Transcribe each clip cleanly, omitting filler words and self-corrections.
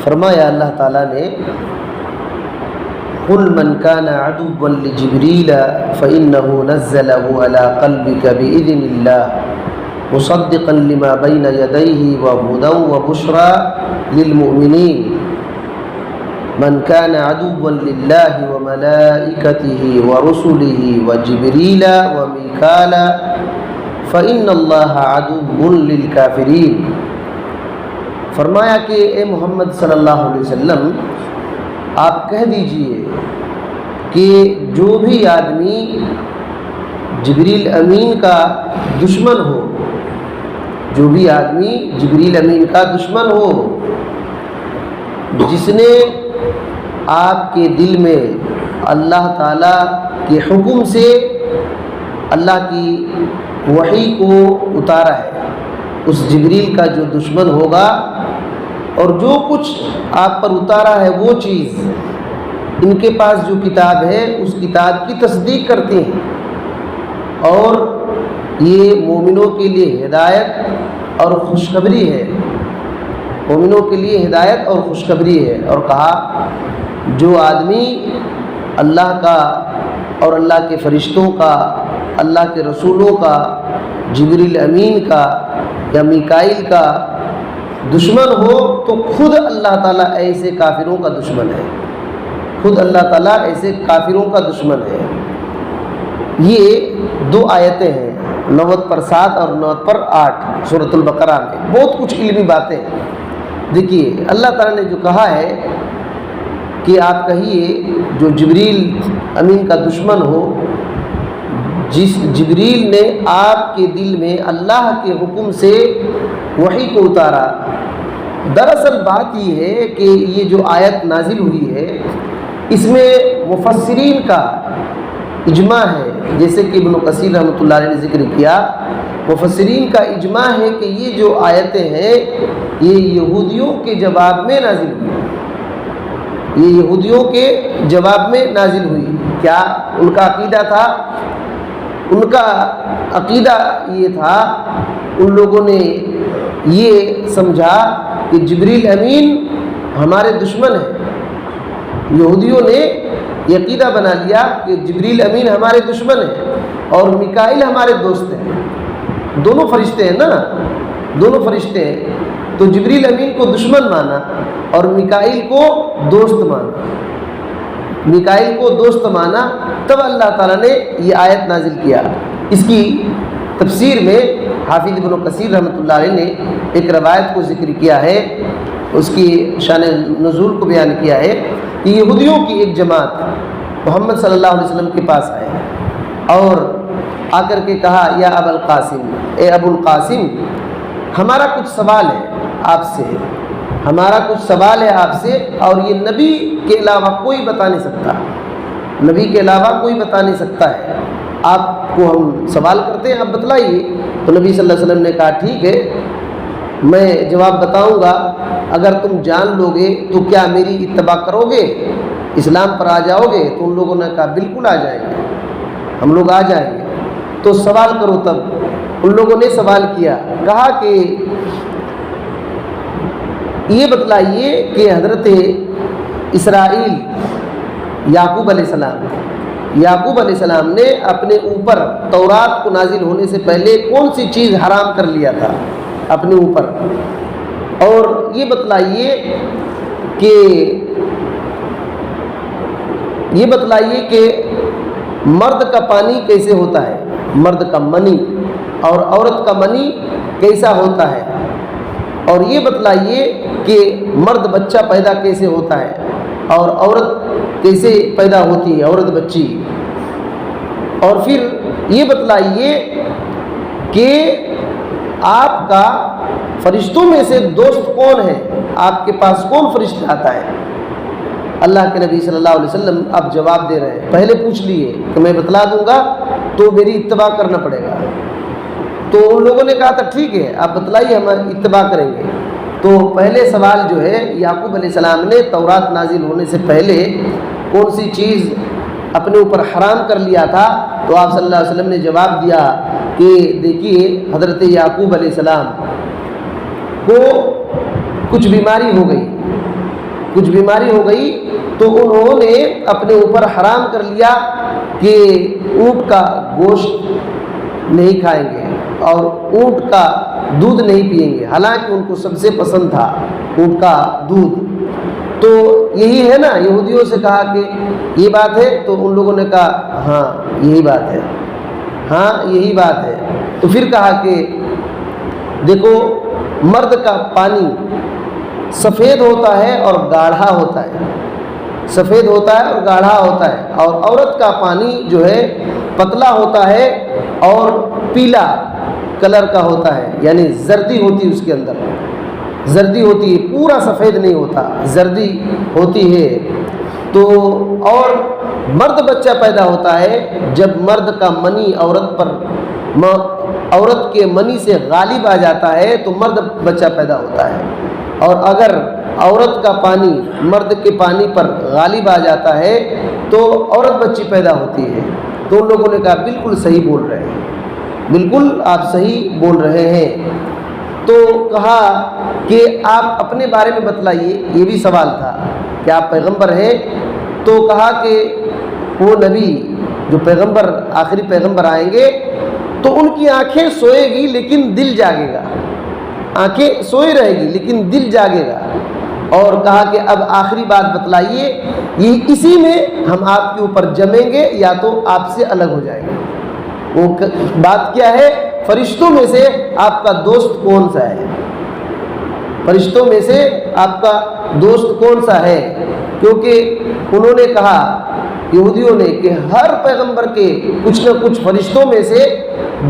فرمایا اللہ تعالیٰ نے قُلْ مَنْ كَانَ عَدُوًّا لِجِبْرِيلَ فَإِنَّهُ نَزَّلَهُ عَلَى قَلْبِكَ بِإِذْنِ اللَّهِ مُصَدِّقًا لِمَا بَيْنَ يَدَيْهِ وَهُدًى وَبُشْرَى لِلْمُؤْمِنِينَ مَنْ كَانَ عَدُوًّا لِلَّهِ وَمَلَائِكَتِهِ وَرُسُلِهِ وَجِبْرِيلَ وَمِيكَالَ فَإِنَّ اللَّهَ عَدُوٌّ لِلْكَافِرِينَ۔ فرمایا کہ اے محمد صلی اللہ علیہ وسلم آپ کہہ دیجئے کہ جو بھی آدمی جبریل امین کا دشمن ہو، جو بھی آدمی جبریل امین کا دشمن ہو، جس نے آپ کے دل میں اللہ تعالیٰ کے حکم سے اللہ کی وحی کو اتارا ہے، اس جبریل کا جو دشمن ہوگا اور جو کچھ آپ پر اتارا ہے وہ چیز، ان کے پاس جو کتاب ہے اس کتاب کی تصدیق کرتے ہیں، اور یہ مومنوں کے لیے ہدایت اور خوشخبری ہے، مومنوں کے لیے ہدایت اور خوشخبری ہے۔ اور کہا جو آدمی اللہ کا اور اللہ کے فرشتوں کا، اللہ کے رسولوں کا، جبریل امین کا یا میکائیل کا دشمن ہو تو خود اللہ تعالیٰ ایسے کافروں کا دشمن ہے، خود اللہ تعالیٰ ایسے کافروں کا دشمن ہے۔ یہ دو آیتیں ہیں، 90/7 اور 90/8 سورۃ البقرہ میں، بہت کچھ علمی باتیں ہیں۔ دیکھیے اللہ تعالیٰ نے جو کہا ہے کہ آپ کہیے جو جبریل امین کا دشمن ہو، جس جبریل نے آپ کے دل میں اللہ کے حکم سے وحی کو اتارا۔ دراصل بات یہ ہے کہ یہ جو آیت نازل ہوئی ہے اس میں مفسرین کا اجماع ہے، جیسے کہ ابن کثیر رحمۃ اللہ علیہ نے ذکر کیا، مفسرین کا اجماع ہے کہ یہ جو آیتیں ہیں یہ یہودیوں کے جواب میں نازل ہوئی، یہ یہودیوں کے جواب میں نازل ہوئی۔ کیا ان کا عقیدہ تھا؟ ان کا عقیدہ یہ تھا، ان لوگوں نے یہ سمجھا کہ جبریل امین ہمارے دشمن ہیں، یہودیوں نے یہ عقیدہ بنا لیا کہ جبریل امین ہمارے دشمن ہیں اور میکائیل ہمارے دوست ہیں، دونوں فرشتے ہیں نا، دونوں فرشتے ہیں، تو جبریل امین کو دشمن مانا اور میکائیل کو دوست مانا، میکائیل کو دوست مانا، تب اللہ تعالیٰ نے یہ آیت نازل کیا۔ اس کی تفسیر میں حافظ ابن کثیر رحمۃ اللہ علیہ نے ایک روایت کو ذکر کیا ہے، اس کی شان نزول کو بیان کیا ہے کہ یہودیوں کی ایک جماعت محمد صلی اللہ علیہ وسلم کے پاس آئے اور آ کر کے کہا یا ابا القاسم، اے ابو القاسم، ہمارا کچھ سوال ہے آپ سے، ہمارا کچھ سوال ہے آپ سے، اور یہ نبی کے علاوہ کوئی بتا نہیں سکتا، نبی کے علاوہ کوئی بتا نہیں سکتا ہے، آپ کو ہم سوال کرتے ہیں، آپ بتلائیے۔ تو نبی صلی اللہ علیہ وسلم نے کہا ٹھیک ہے میں جواب بتاؤں گا، اگر تم جان لو گے تو کیا میری اتباع کرو گے، اسلام پر آ جاؤ گے؟ تو ان لوگوں نے کہا بالکل آ جائیں گے، ہم لوگ آ جائیں گے۔ تو سوال کرو۔ تب ان لوگوں نے سوال کیا، کہا کہ یہ بتلائیے کہ حضرت اسرائیل یعقوب علیہ السلام نے اپنے اوپر تورات کو نازل ہونے سے پہلے کون سی چیز حرام کر لیا تھا اپنے اوپر، اور یہ بتلائیے کہ مرد کا پانی کیسے ہوتا ہے، مرد کا منی، اور عورت کا منی کیسا ہوتا ہے، اور یہ بتلائیے کہ مرد بچہ پیدا کیسے ہوتا ہے اور عورت کیسے پیدا ہوتی ہے، عورت بچی، اور پھر یہ بتلائیے کہ آپ کا فرشتوں میں سے دوست کون ہے، آپ کے پاس کون فرشتہ آتا ہے۔ اللہ کے نبی صلی اللہ علیہ وسلم اب جواب دے رہے ہیں، پہلے پوچھ لیے کہ میں بتلا دوں گا تو میری اتباع کرنا پڑے گا، تو ان لوگوں نے کہا تھا ٹھیک ہے آپ بتلائیے ہم اتباع کریں گے۔ تو پہلے سوال جو ہے یعقوب علیہ السلام نے تورات نازل ہونے سے پہلے کون سی چیز اپنے اوپر حرام کر لیا تھا، تو آپ صلی اللہ علیہ وسلم نے جواب دیا کہ دیکھیے حضرت یعقوب علیہ السلام کو کچھ بیماری ہو گئی، کچھ بیماری ہو گئی تو انہوں نے اپنے اوپر حرام کر لیا کہ اونٹ کا گوشت نہیں کھائیں گے اور اونٹ کا دودھ نہیں پئیں گے، حالانکہ ان کو سب سے پسند تھا اونٹ کا دودھ۔ تو یہی ہے نا، یہودیوں سے کہا کہ یہ بات ہے، تو ان لوگوں نے کہا ہاں یہی بات ہے، ہاں یہی بات ہے۔ تو پھر کہا کہ دیکھو مرد کا پانی سفید ہوتا ہے اور گاڑھا ہوتا ہے، سفید ہوتا ہے اور گاڑھا ہوتا ہے، اور عورت کا پانی جو ہے پتلا ہوتا ہے اور پیلا کلر کا ہوتا ہے، یعنی زردی ہوتی ہے اس کے اندر، زردی ہوتی ہے، پورا سفید نہیں ہوتا، زردی ہوتی ہے۔ تو اور مرد بچہ پیدا ہوتا ہے جب مرد کا منی عورت کے منی سے غالب آ جاتا ہے تو مرد بچہ پیدا ہوتا ہے، اور اگر عورت کا پانی مرد کے پانی پر غالب آ جاتا ہے تو عورت بچی پیدا ہوتی ہے۔ تو ان لوگوں نے کہا بالکل صحیح بول رہے ہیں، بالکل آپ صحیح بول رہے ہیں۔ تو کہا کہ آپ اپنے بارے میں بتلائیے، یہ بھی سوال تھا کہ آپ پیغمبر ہیں۔ تو کہا کہ وہ نبی جو پیغمبر آخری پیغمبر آئیں گے تو ان کی آنکھیں سوئے گی لیکن دل جاگے گا، آنکھیں سوئی رہے گی لیکن دل جاگے گا۔ اور کہا کہ اب آخری بات بتلائیے، یہ اسی میں ہم آپ کے اوپر جمیں گے یا تو آپ سے الگ ہو جائیں گے۔ وہ بات کیا ہے؟ فرشتوں میں سے آپ کا دوست کون سا ہے؟ فرشتوں میں سے آپ کا دوست کون سا ہے؟ کیونکہ انہوں نے کہا یہودیوں نے کہ ہر پیغمبر کے کچھ نہ کچھ فرشتوں میں سے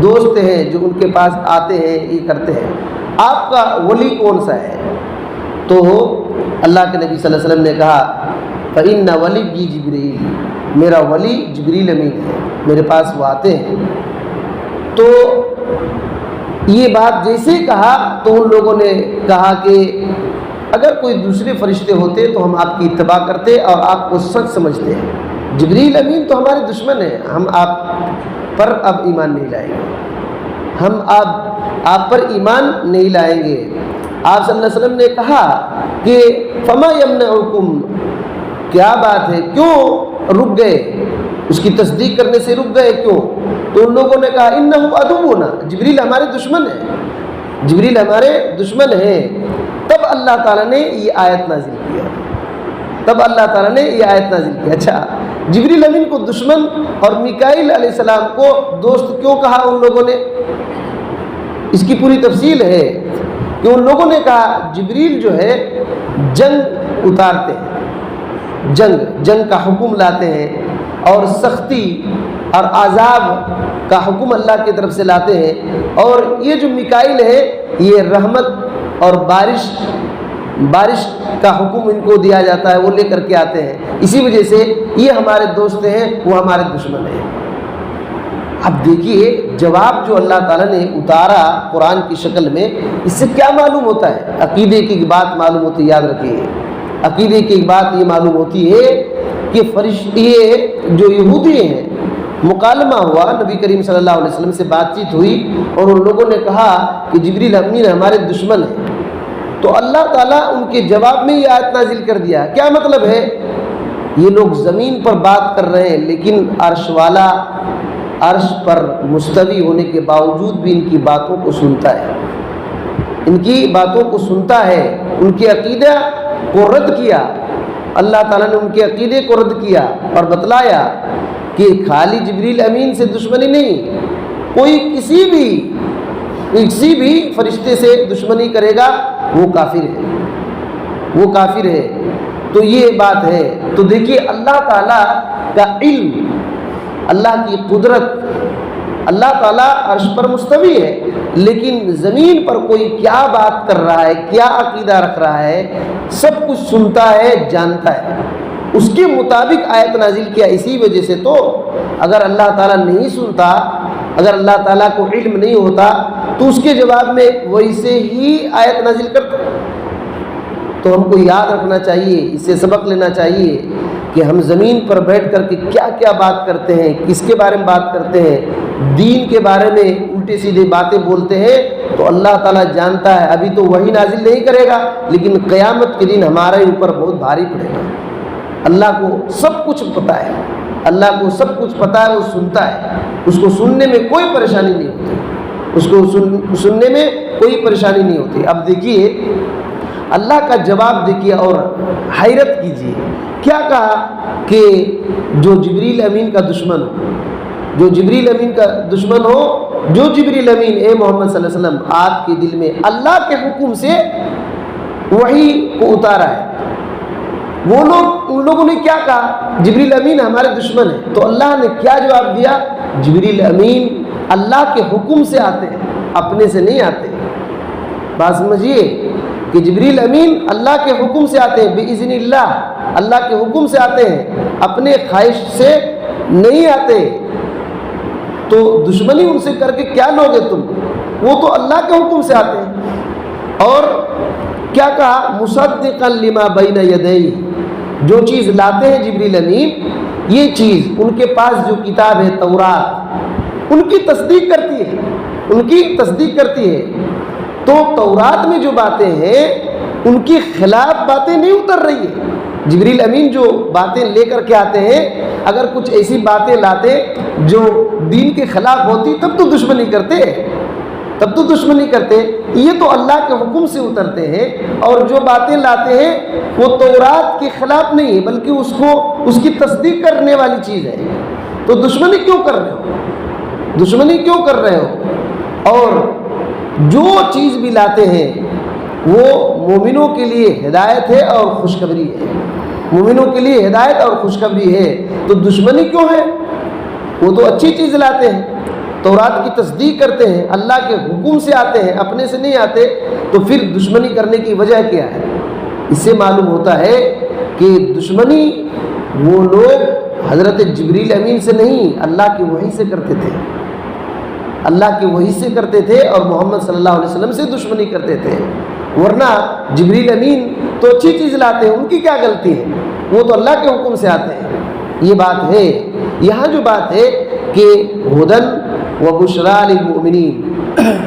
دوست ہیں جو ان کے پاس آتے ہیں، یہ کرتے ہیں، آپ کا ولی کون سا ہے؟ تو اللہ کے نبی صلی اللہ علیہ وسلم نے کہا فَإِنَّ وَلِيِّ جِبْرِيلُ، میرا ولی جبریل امین ہے، میرے پاس وہ آتے ہیں۔ تو یہ بات جیسے کہا تو ان لوگوں نے کہا کہ اگر کوئی دوسرے فرشتے ہوتے تو ہم آپ کی اتباع کرتے اور آپ کو سچ سمجھتے ہیں، جبریل امین تو ہمارے دشمن ہیں، ہم آپ پر اب ایمان نہیں لائیں گے، ہم آپ پر ایمان نہیں لائیں گے۔ آپ صلی اللہ علیہ وسلم نے کہا کہ فما یمنعکم، کیا بات ہے، کیوں رک گئے، اس کی تصدیق کرنے سے رک گئے کیوں؟ تو ان لوگوں نے کہا انہ عدونا، جبریل ہمارے دشمن ہیں، جبریل ہمارے دشمن ہیں۔ تب اللہ تعالیٰ نے یہ آیت نازل کیا، تب اللہ تعالیٰ نے یہ آیت نازل کیا۔ اچھا، جبریل امین کو دشمن اور میکائیل علیہ السلام کو دوست کیوں کہا ان لوگوں نے؟ اس کی پوری تفصیل ہے کہ ان لوگوں نے کہا جبریل جو ہے جنگ اتارتے ہیں، جنگ کا حکم لاتے ہیں، اور سختی اور عذاب کا حکم اللہ کی طرف سے لاتے ہیں، اور یہ جو میکائیل ہے یہ رحمت اور بارش کا حکم ان کو دیا جاتا ہے، وہ لے کر کے آتے ہیں، اسی وجہ سے یہ ہمارے دوست ہیں، وہ ہمارے دشمن ہیں۔ اب دیکھیے جواب جو اللہ تعالیٰ نے اتارا قرآن کی شکل میں، اس سے کیا معلوم ہوتا ہے؟ عقیدے کی بات معلوم ہوتی ہے، یاد رکھیے، عقیدے کی بات یہ معلوم ہوتی ہے کہ فرشتے جو یہودی ہیں، مکالمہ ہوا، نبی کریم صلی اللہ علیہ وسلم سے بات چیت ہوئی اور ان لوگوں نے کہا کہ جبریل امین ہمارے دشمن ہیں، تو اللہ تعالیٰ ان کے جواب میں یہ آیت نازل کر دیا۔ کیا مطلب ہے؟ یہ لوگ زمین پر بات کر رہے ہیں لیکن عرش والا عرش پر مستوی ہونے کے باوجود بھی ان کی باتوں کو سنتا ہے، ان کی باتوں کو سنتا ہے، ان کے عقیدہ کو رد کیا۔ اللہ تعالیٰ نے ان کے عقیدے کو رد کیا اور بتلایا کہ خالی جبریل امین سے دشمنی نہیں، کوئی کسی بھی فرشتے سے دشمنی کرے گا وہ کافر ہے، وہ کافر ہے۔ تو یہ بات ہے۔ تو دیکھیے اللہ تعالیٰ کا علم، اللہ کی قدرت، اللہ تعالیٰ عرش پر مستوی ہے لیکن زمین پر کوئی کیا بات کر رہا ہے، کیا عقیدہ رکھ رہا ہے، سب کچھ سنتا ہے، جانتا ہے، اس کے مطابق آیت نازل کیا۔ اسی وجہ سے تو اگر اللہ تعالیٰ نہیں سنتا، اگر اللہ تعالیٰ کو علم نہیں ہوتا تو اس کے جواب میں ویسے ہی آیت نازل کرتا۔ تو ہم کو یاد رکھنا چاہیے، اس سے سبق لینا چاہیے کہ ہم زمین پر بیٹھ کر کے کیا کیا بات کرتے ہیں، کس کے بارے میں بات کرتے ہیں، دین کے بارے میں الٹے سیدھے باتیں بولتے ہیں تو اللہ تعالیٰ جانتا ہے ابھی تو وہی نازل نہیں کرے گا، لیکن قیامت کے دن ہمارے اوپر بہت بھاری پڑے گا۔ اللہ کو سب کچھ پتہ ہے، اللہ کو سب کچھ پتہ ہے، وہ سنتا ہے، اس کو سننے میں کوئی پریشانی نہیں ہوتی، اس کو سننے میں کوئی پریشانی نہیں ہوتی۔ اب دیکھیے اللہ کا جواب دیکھیے اور حیرت کیجیے، کیا کہا کہ جو جبریل امین کا دشمن ہو، جو جبریل امین کا دشمن ہو، جو جبریل امین اے محمد صلی اللہ علیہ وسلم آپ کے دل میں اللہ کے حکم سے وحی کو اتارا ہے، وہ لوگ، ان لوگوں نے کیا کہا جبریل امین ہمارے دشمن ہیں، تو اللہ نے کیا جواب دیا؟ جبریل امین اللہ کے حکم سے آتے ہیں، اپنے سے نہیں آتے۔ بات سمجھیے کہ جبریل امین اللہ کے حکم سے آتے ہیں، بِإِذْنِ اللہ، اللہ کے حکم سے آتے ہیں، اپنے خواہش سے نہیں آتے۔ تو دشمنی ان سے کر کے کیا لوگے تم؟ وہ تو اللہ کے حکم سے آتے ہیں۔ اور کیا کہا؟ مصدقا لما بین یدیہ، جو چیز لاتے ہیں جبریل امین، یہ چیز ان کے پاس جو کتاب ہے تورات، ان کی تصدیق کرتی ہے، ان کی تصدیق کرتی ہے۔ تو تورات میں جو باتیں ہیں ان کی خلاف باتیں نہیں اتر رہی ہے۔ جبریل امین جو باتیں لے کر کے آتے ہیں، اگر کچھ ایسی باتیں لاتے جو دین کے خلاف ہوتی تب تو دشمنی کرتے، تب تو دشمنی کرتے، یہ تو اللہ کے حکم سے اترتے ہیں، اور جو باتیں لاتے ہیں وہ تورات کے خلاف نہیں ہے بلکہ اس کی تصدیق کرنے والی چیز ہے۔ تو دشمنی کیوں کر رہے ہو؟ دشمنی کیوں کر رہے ہو؟ اور جو چیز بھی لاتے ہیں وہ مومنوں کے لیے ہدایت ہے اور خوشخبری ہے، مومنوں کے لیے ہدایت اور خوشخبری ہے، تو دشمنی کیوں ہے؟ وہ تو اچھی چیز لاتے ہیں، تورات کی تصدیق کرتے ہیں، اللہ کے حکم سے آتے ہیں، اپنے سے نہیں آتے، تو پھر دشمنی کرنے کی وجہ کیا ہے؟ اس سے معلوم ہوتا ہے کہ دشمنی وہ لوگ حضرت جبریل امین سے نہیں، اللہ کی وحی سے کرتے تھے، اللہ کی وحی سے کرتے تھے، اور محمد صلی اللہ علیہ وسلم سے دشمنی کرتے تھے۔ ورنہ جبریل امین تو اچھی چیز لاتے ہیں، ان کی کیا غلطی ہے؟ وہ تو اللہ کے حکم سے آتے ہیں۔ یہ بات ہے، یہاں جو بات ہے کہ ہدن و بشریٰ للمؤمنین،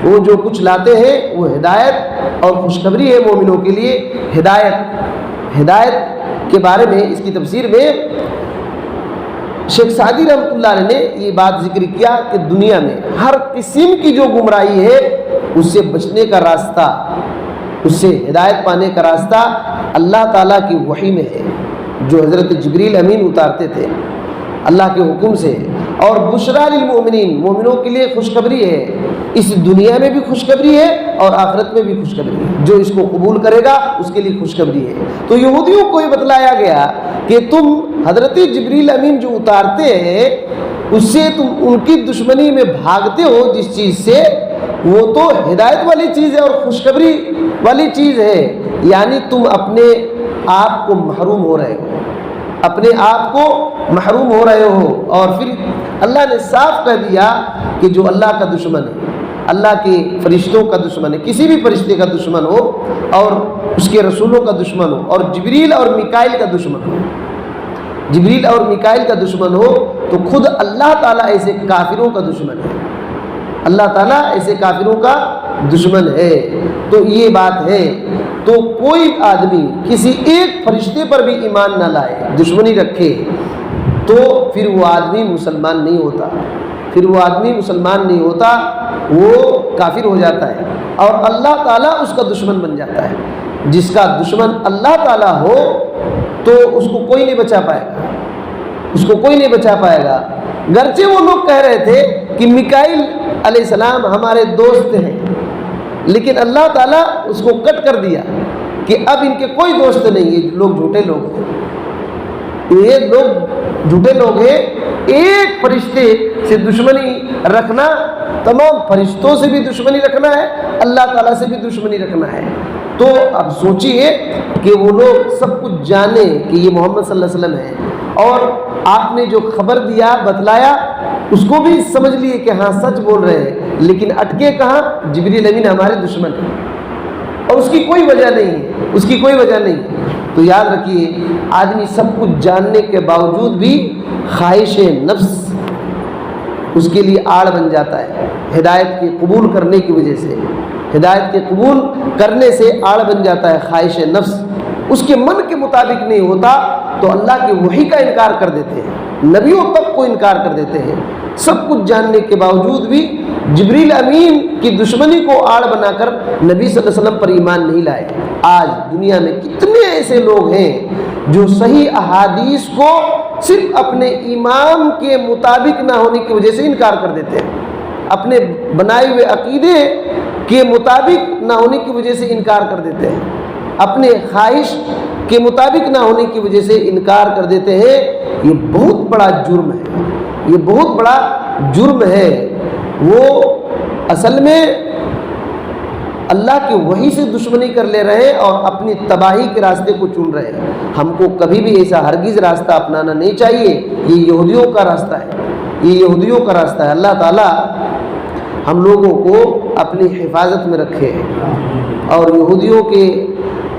وہ جو کچھ لاتے ہیں وہ ہدایت اور خوشخبری ہے مومنوں کے لیے۔ ہدایت کے بارے میں اس کی تفسیر میں شیخ سعدی رحمۃ اللہ علیہ نے یہ بات ذکر کیا کہ دنیا میں ہر قسم کی جو گمراہی ہے اس سے بچنے کا راستہ، اس سے ہدایت پانے کا راستہ اللہ تعالیٰ کی وحی میں ہے، جو حضرت جبریل امین اتارتے تھے اللہ کے حکم سے۔ اور بشریٰ للمؤمنین، مومنوں کے لیے خوشخبری ہے، اس دنیا میں بھی خوشخبری ہے اور آخرت میں بھی خوشخبری ہے، جو اس کو قبول کرے گا اس کے لیے خوشخبری ہے۔ تو یہودیوں کو یہ بتلایا گیا کہ تم حضرت جبریل امین جو اتارتے ہیں اس سے تم ان کی دشمنی میں بھاگتے ہو، جس چیز سے وہ تو ہدایت والی چیز ہے اور خوشخبری والی چیز ہے، یعنی تم اپنے آپ کو محروم ہو رہے ہو، اپنے آپ کو محروم ہو رہے ہو۔ اور پھر اللہ نے صاف کہہ دیا کہ جو اللہ کا دشمن ہے، اللہ کے فرشتوں کا دشمن ہے، کسی بھی فرشتے کا دشمن ہو اور اس کے رسولوں کا دشمن ہو، اور جبریل اور میکائیل کا دشمن ہو، جبریل اور میکائیل کا دشمن ہو، تو خود اللہ تعالیٰ ایسے کافروں کا دشمن ہے، اللہ تعالیٰ ایسے کافروں کا دشمن ہے۔ تو یہ بات ہے، تو کوئی آدمی کسی ایک فرشتے پر بھی ایمان نہ لائے، دشمنی رکھے، تو پھر وہ آدمی مسلمان نہیں ہوتا، پھر وہ آدمی مسلمان نہیں ہوتا، وہ کافر ہو جاتا ہے، اور اللہ تعالیٰ اس کا دشمن بن جاتا ہے۔ جس کا دشمن اللہ تعالیٰ ہو تو اس کو کوئی نہیں بچا پائے گا، اس کو کوئی نہیں بچا پائے گا۔ گرچہ وہ لوگ کہہ رہے تھے کہ میکائیل علیہ السلام ہمارے دوست ہیں، لیکن اللہ تعالیٰ اس کو کٹ کر دیا کہ اب ان کے کوئی دوست نہیں، یہ لوگ جھوٹے لوگ ہیں، یہ لوگ جھوٹے لوگ ہیں۔ ایک فرشتے سے دشمنی رکھنا، تمام فرشتوں سے بھی دشمنی رکھنا ہے، اللہ تعالیٰ سے بھی دشمنی رکھنا ہے۔ تو اب سوچیے کہ وہ لوگ سب کچھ جانے کہ یہ محمد صلی اللہ علیہ وسلم ہے، اور آپ نے جو خبر دیا بتلایا اس کو بھی سمجھ لیے کہ ہاں سچ بول رہے ہیں، لیکن اٹکے کہاں؟ جبریل امین ہمارے دشمن ہیں، اور اس کی کوئی وجہ نہیں ہے، اس کی کوئی وجہ نہیں۔ تو یاد رکھیے، آدمی سب کچھ جاننے کے باوجود بھی خواہش نفس اس کے لیے آڑ بن جاتا ہے، ہدایت کی قبول کرنے کی وجہ سے۔ ہدایت کے قبول کرنے سے آڑ بن جاتا ہے خواہش نفس، اس کے من کے مطابق نہیں ہوتا تو اللہ کی وحی کا انکار کر دیتے ہیں، نبیوں تک کو انکار کر دیتے ہیں۔ سب کچھ جاننے کے باوجود بھی جبریل امین کی دشمنی کو آڑ بنا کر نبی صلی اللہ علیہ وسلم پر ایمان نہیں لائے۔ آج دنیا میں کتنے ایسے لوگ ہیں جو صحیح احادیث کو صرف اپنے ایمان کے مطابق نہ ہونے کی وجہ سے انکار کر دیتے ہیں، اپنے بنائے ہوئے عقیدے کے مطابق نہ ہونے کی وجہ سے انکار کر دیتے ہیں، اپنے خواہش کے مطابق نہ ہونے کی وجہ سے انکار کر دیتے ہیں۔ یہ بہت بڑا جرم ہے، یہ بہت بڑا جرم ہے۔ وہ اصل میں اللہ کی وحی سے دشمنی کر لے رہے ہیں اور اپنی تباہی کے راستے کو چن رہے ہیں۔ ہم کو کبھی بھی ایسا ہرگز راستہ اپنانا نہیں چاہیے، یہ یہودیوں کا راستہ ہے، یہ یہودیوں کا راستہ ہے۔ اللہ تعالیٰ ہم لوگوں کو اپنی حفاظت میں رکھے اور یہودیوں کے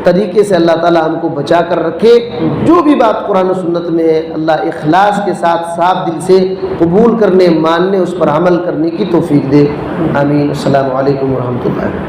طریقے سے اللہ تعالیٰ ہم کو بچا کر رکھے۔ جو بھی بات قرآن و سنت میں ہے اللہ اخلاص کے ساتھ صاف دل سے قبول کرنے، ماننے، اس پر عمل کرنے کی توفیق دے، آمین۔ السلام علیکم ورحمۃ اللہ۔